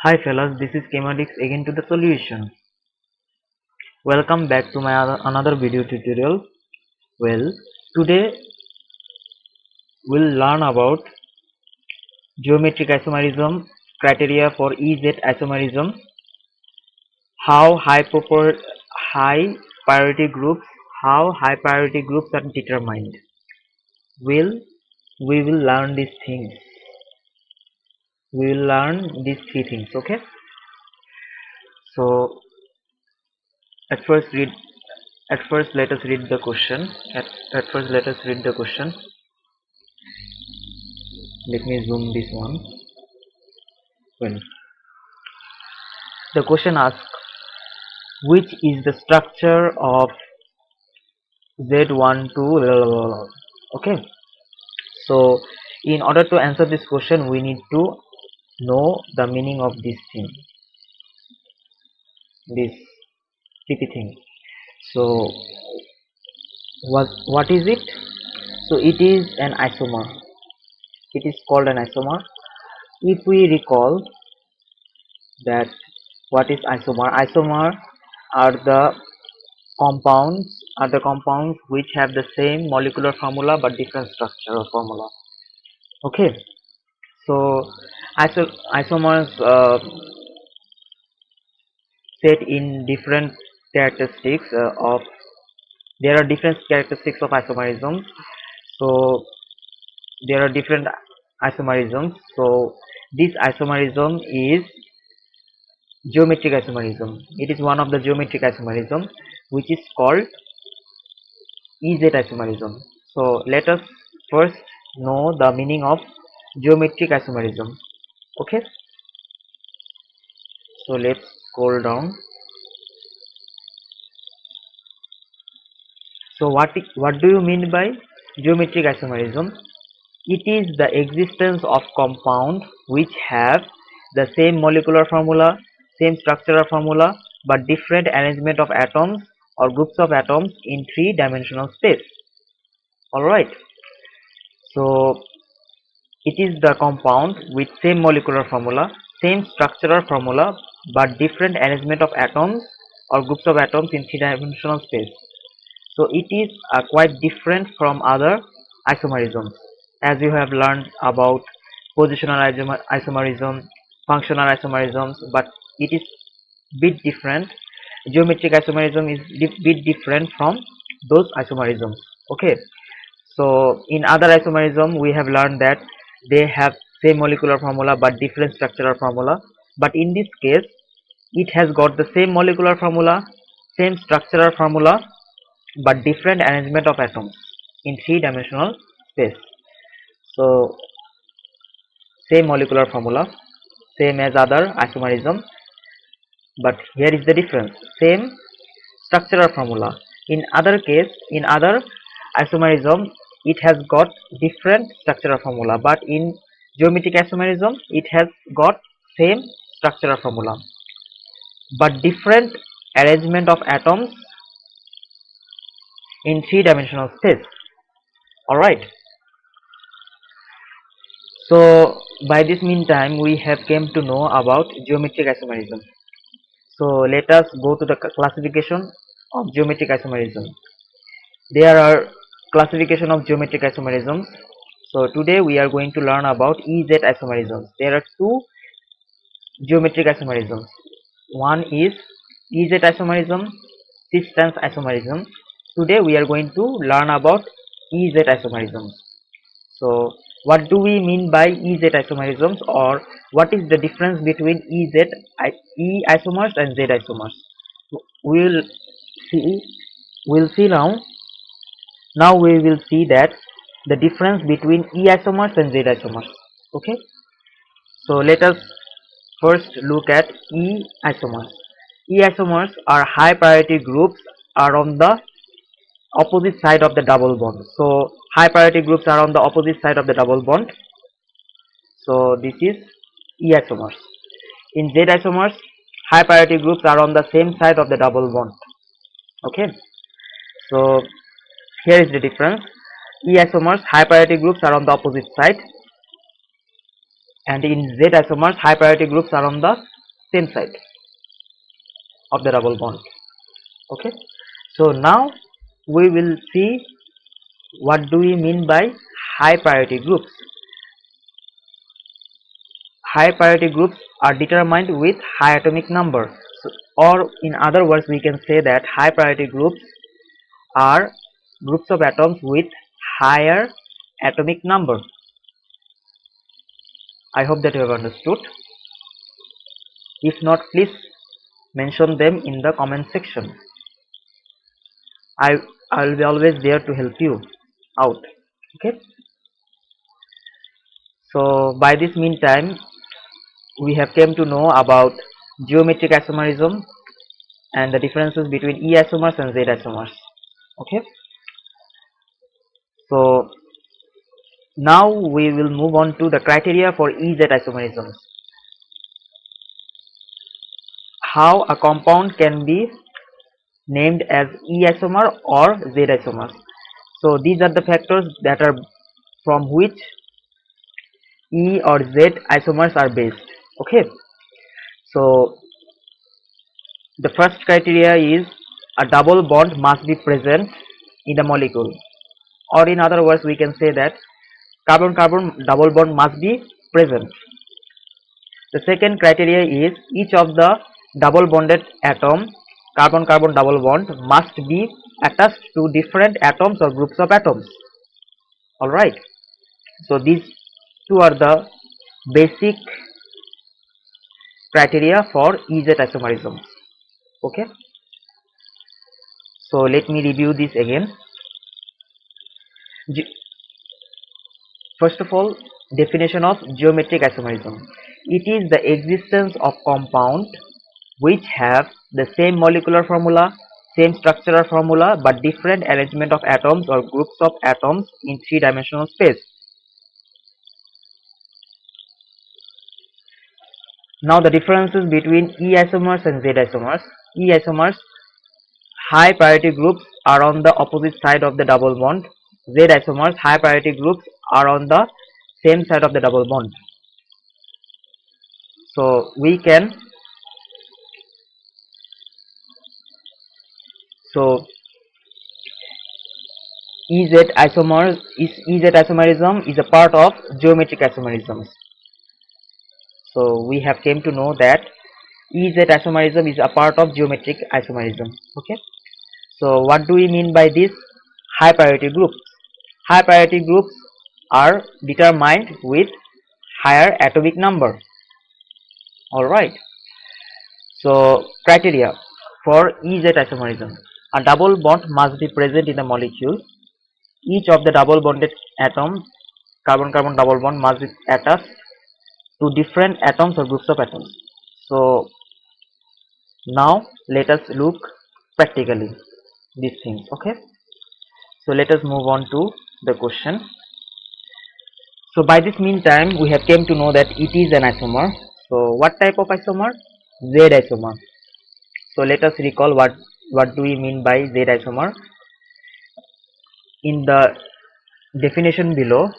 Hi fellas, this is Chemadix again to the solution. Welcome back to my another video tutorial. Well, today we'll learn about geometric isomerism, criteria for EZ isomerism, how high priority groups are determined. Will we will learn these things. We will learn these three things. Okay. So at first read at first let us read the question. At first let us read the question. Let me zoom this one. Well, the question asks which is the structure of Z12. Okay, so in order to answer this question, we need to know the meaning of this thing, this PP thing. So, what is it? So, it is an isomer. It is called an isomer. If we recall that what is isomer? Isomer are the compounds which have the same molecular formula but different structure or formula. Okay, so isomers set in different characteristics of there are different characteristics of isomerism. So there are different isomerisms. So this isomerism is geometric isomerism. It is one of the geometric isomerism which is called EZ isomerism. So let us first know the meaning of geometric isomerism. Okay, so let's scroll down. So what do you mean by geometric isomerism? It is the existence of compounds which have the same molecular formula, same structural formula, but different arrangement of atoms or groups of atoms in three-dimensional space. Alright, so it is the compound with same molecular formula, same structural formula, but different arrangement of atoms or groups of atoms in three-dimensional space. So it is quite different from other isomerisms, as you have learned about positional isomerism, functional isomerisms, but it is bit different. Geometric isomerism is bit different from those isomerisms. Okay, so in other isomerism we have learned that they have same molecular formula but different structural formula, but in this case it has got the same molecular formula, same structural formula, but different arrangement of atoms in three-dimensional space. So same molecular formula, same as other isomerism, but here is the difference. Same structural formula. In other isomerism, it has got different structural formula, but in geometric isomerism, it has got same structural formula, but different arrangement of atoms in three-dimensional space. Alright. So by this meantime we have came to know about geometric isomerism. So let us go to the classification of geometric isomerism. There are classification of geometric isomerisms. So today we are going to learn about EZ isomerisms. There are two geometric isomerisms. One is EZ isomerism, cis-trans isomerism. Today we are going to learn about EZ isomerisms. So what do we mean by EZ isomerisms, or what is the difference between E isomers and Z isomers? We'll see now. Now we will see that the difference between E isomers and Z isomers. Okay. So let us first look at E isomers. E isomers are high priority groups are on the opposite side of the double bond. So high priority groups are on the opposite side of the double bond. So this is E isomers. In Z isomers, high priority groups are on the same side of the double bond. Okay. So here is the difference. E isomers, high priority groups are on the opposite side, and in Z isomers, high priority groups are on the same side of the double bond. Okay, so now we will see what do we mean by high priority groups. High priority groups are determined with high atomic number. So, or in other words, we can say that high priority groups are groups of atoms with higher atomic number. I hope that you have understood. If not, please mention them in the comment section. I will be always there to help you out. Okay. So by this meantime, we have came to know about geometric isomerism and the differences between E isomers and Z isomers. Okay. So now we will move on to the criteria for EZ isomerism. How a compound can be named as E isomer or Z isomers. So these are the factors that are from which E or Z isomers are based. Okay. So the first criteria is a double bond must be present in the molecule, or in other words we can say that carbon-carbon double bond must be present. The second criteria is each of the double bonded atom carbon-carbon double bond must be attached to different atoms or groups of atoms. Alright, so these two are the basic criteria for EZ isomerism. Okay, so let me review this again. First of all, definition of geometric isomerism. It is the existence of compound which have the same molecular formula, same structural formula, but different arrangement of atoms or groups of atoms in three-dimensional space. Now the differences between E isomers and Z isomers. E isomers, high priority groups are on the opposite side of the double bond. Z isomers, high priority groups are on the same side of the double bond. So we can EZ isomerism is a part of geometric isomerism. So we have came to know that EZ isomerism is a part of geometric isomerism. Okay. So what do we mean by this? High priority groups. High priority groups are determined with higher atomic number. Alright. So criteria for EZ isomerism. A double bond must be present in the molecule. Each of the double bonded atom carbon-carbon double bond must be attached to different atoms or groups of atoms. So now let us look practically these things. Okay, so let us move on to the question. So by this meantime we have came to know that it is an isomer. So what type of isomer? Z isomer. So let us recall what do we mean by Z isomer. In the definition below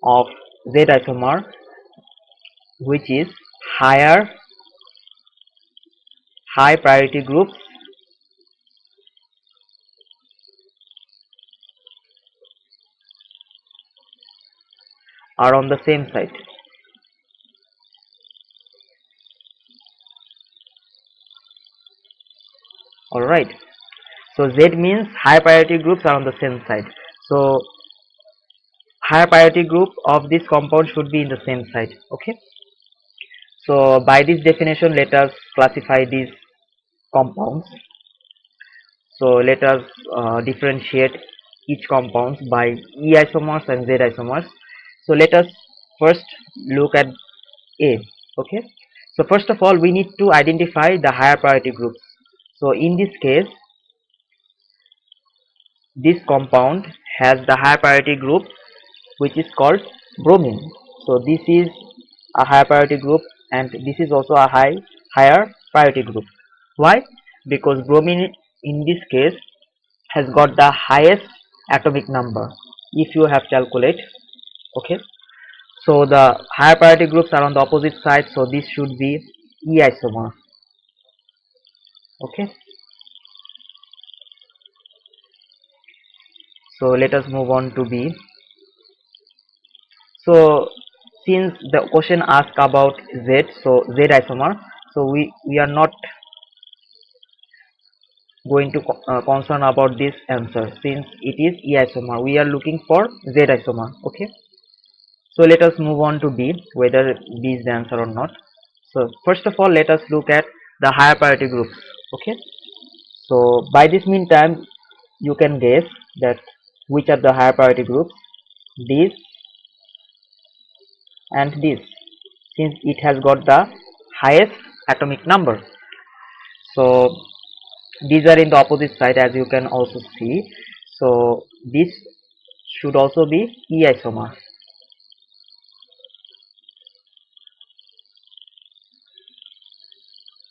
of Z isomer, which is high priority groups are on the same side. Alright, so Z means high priority groups are on the same side. So higher priority group of this compound should be in the same side. Okay, so by this definition let us classify these compounds. So let us differentiate each compounds by E isomers and Z isomers. So let us first look at A. Okay, so first of all we need to identify the higher priority groups. So in this case this compound has the higher priority group which is called bromine. So this is a higher priority group and this is also a higher priority group. Why? Because bromine in this case has got the highest atomic number if you have calculate. Okay, so the higher priority groups are on the opposite side, so this should be E isomer. Okay, so let us move on to B. So since the question asked about Z, so Z isomer, so we are not going to concern about this answer since it is E isomer. We are looking for Z isomer. Okay, so let us move on to B, whether B is the answer or not. So first of all, let us look at the higher priority groups. Okay, so by this meantime you can guess that which are the higher priority groups, this and this, since it has got the highest atomic number. So these are in the opposite side, as you can also see. So this should also be E isomer.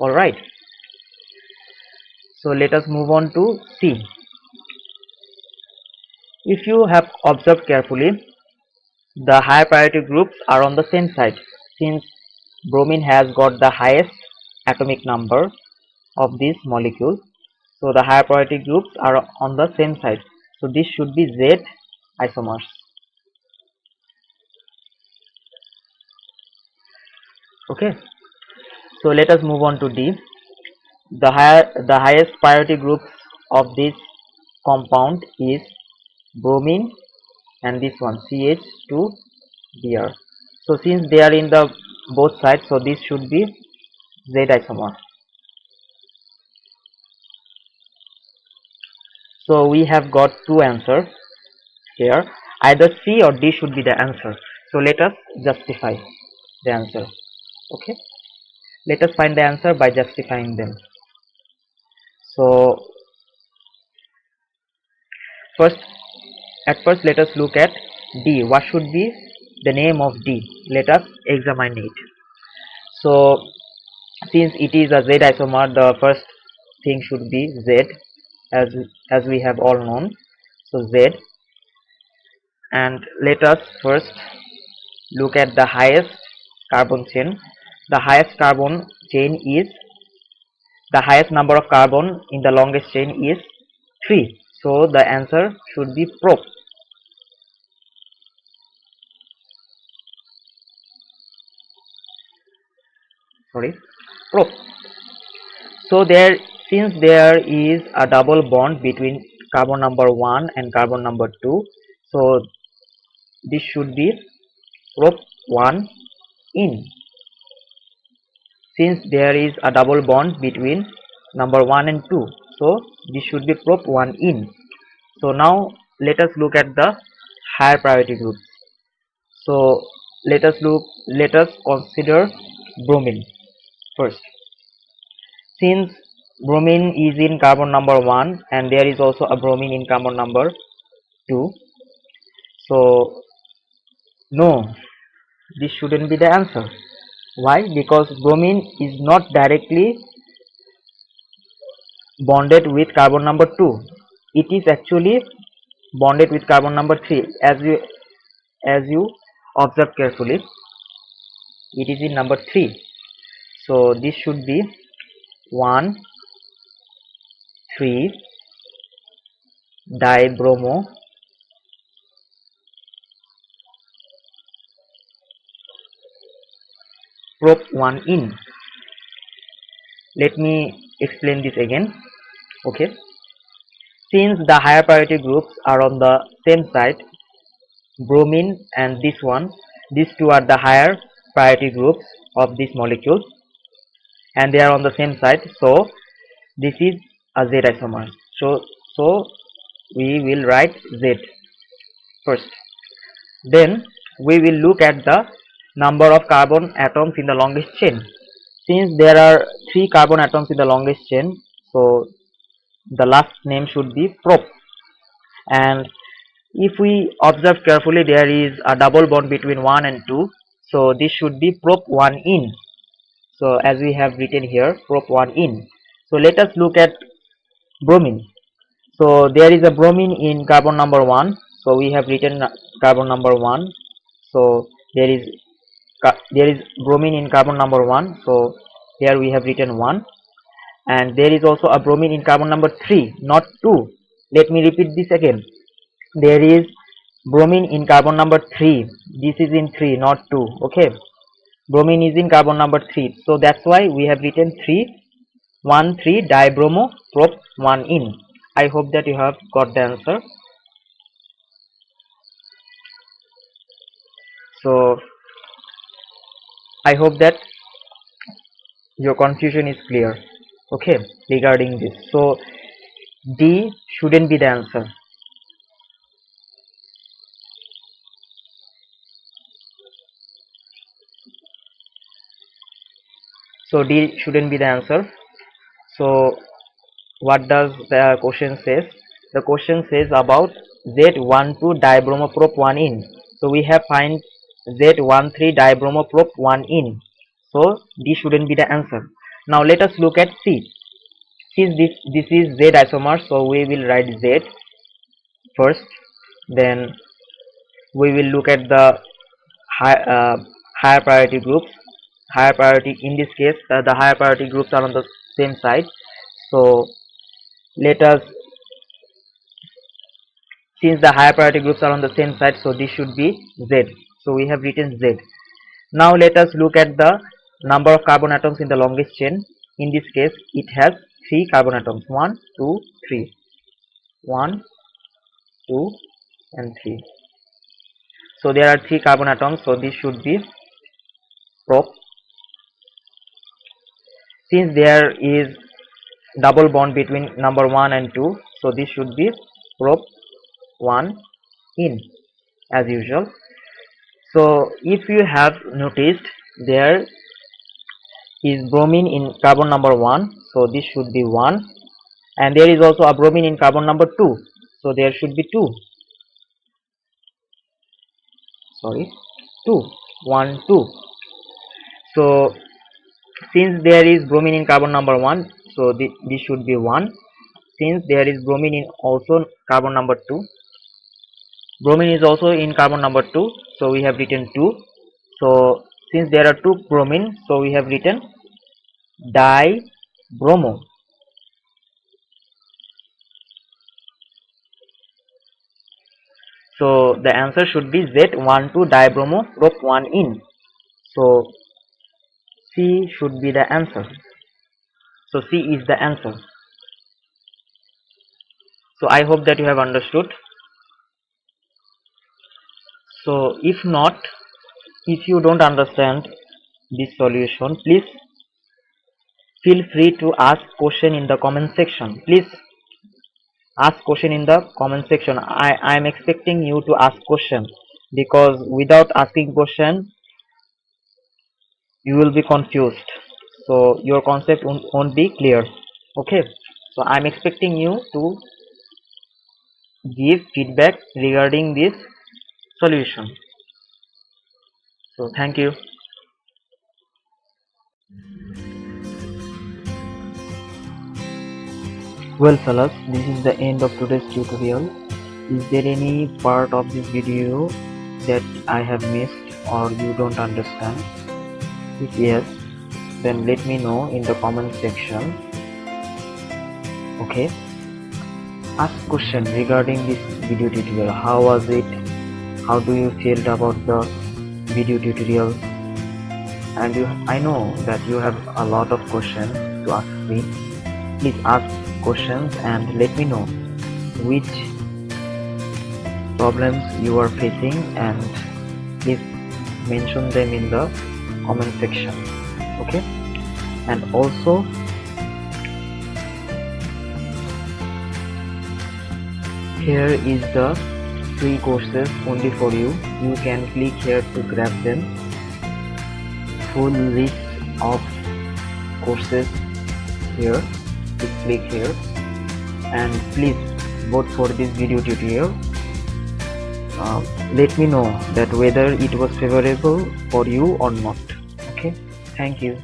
Alright, so let us move on to C. If you have observed carefully, the higher priority groups are on the same side, since bromine has got the highest atomic number of this molecule. So the higher priority groups are on the same side. So this should be Z isomers. Okay. So let us move on to D. The highest priority groups of this compound is bromine and this one CH2Br. So since they are in the both sides, so this should be Z isomer. So we have got two answers here. Either C or D should be the answer. So let us justify the answer. Okay. Let us find the answer by justifying them. So first, at first let us look at D. What should be the name of D? Let us examine it. So since it is a Z isomer, the first thing should be Z, as we have all known. So Z, and let us first look at the highest carbon chain. The highest carbon chain is the highest number of carbon in the longest chain is 3. So the answer should be prop. Sorry, prop. So there, since there is a double bond between carbon number 1 and carbon number 2, so this should be prop 1 in. Since there is a double bond between number 1 and 2, so this should be prop 1 in. So now let us look at the higher priority groups. So let us consider bromine first. Since bromine is in carbon number 1 and there is also a bromine in carbon number 2, so no, this shouldn't be the answer. Why? Because bromine is not directly bonded with carbon number 2. It is actually bonded with carbon number 3. As you observe carefully, it is in number 3. So this should be 1 3 dibromo prop 1 in. Let me explain this again. Okay, since the higher priority groups are on the same side, bromine and this one, these two are the higher priority groups of this molecule and they are on the same side, so this is a Z isomer. So we will write Z first. Then we will look at the number of carbon atoms in the longest chain. Since there are 3 carbon atoms in the longest chain, so the last name should be prop. And if we observe carefully, there is a double bond between 1 and 2, so this should be prop 1 in. So as we have written here, prop 1 in. So let us look at bromine. So there is a bromine in carbon number 1, so we have written carbon number 1. So there is bromine in carbon number 1, so here we have written 1, and there is also a bromine in carbon number 3, not 2. Let me repeat this again. There is bromine in carbon number 3. This is in 3, not 2. Okay, bromine is in carbon number 3, so that's why we have written 3 dibromo prop 1 in. I hope that you have got the answer. So I hope that your confusion is clear, okay, regarding this. So D shouldn't be the answer. So D shouldn't be the answer. So what does the question says? The question says about Z12 dibromoprop 1 in. So we have find Z13 dibromoprop 1 in. So D shouldn't be the answer. Now let us look at C. Since this is Z isomer, so we will write Z first. Then we will look at the higher priority groups. Higher priority, in this case, the higher priority groups are on the same side. So let us, since the higher priority groups are on the same side, so this should be Z. So we have written Z. Now let us look at the number of carbon atoms in the longest chain. In this case, it has 3 carbon atoms. 1, 2, 3. 1, 2, and 3. So there are 3 carbon atoms. So this should be prop. Since there is double bond between number 1 and 2, so this should be prop 1 in, as usual. So if you have noticed, there is bromine in carbon number 1, so this should be 1, and there is also a bromine in carbon number 2, so there should be 2. Sorry, 2, 1, 2. So since there is bromine in carbon number 1, so this should be 1. Since there is bromine in also carbon number 2, bromine is also in carbon number 2, so we have written 2. So since there are 2 bromine, so we have written dibromo. So the answer should be Z12 dibromo prop 1 in. So C should be the answer. So C is the answer. So I hope that you have understood. So if not, if you don't understand this solution, please feel free to ask question in the comment section. Please ask question in the comment section. I am expecting you to ask question, because without asking question you will be confused, so your concept won't be clear. Okay, so I'm expecting you to give feedback regarding this solution. So thank you. Well fellas, this is the end of today's tutorial. Is there any part of this video that I have missed or you don't understand? If yes, then let me know in the comment section. Okay, ask question regarding this video tutorial. How was it? How do you feel about the video tutorial? And I know that you have a lot of questions to ask me. Please ask questions and let me know which problems you are facing, and please mention them in the comment section. Okay, and also here is the free courses only for you. You can click here to grab them. Full list of courses here. Please click here and please vote for this video tutorial. Let me know that whether it was favorable for you or not. Okay, thank you.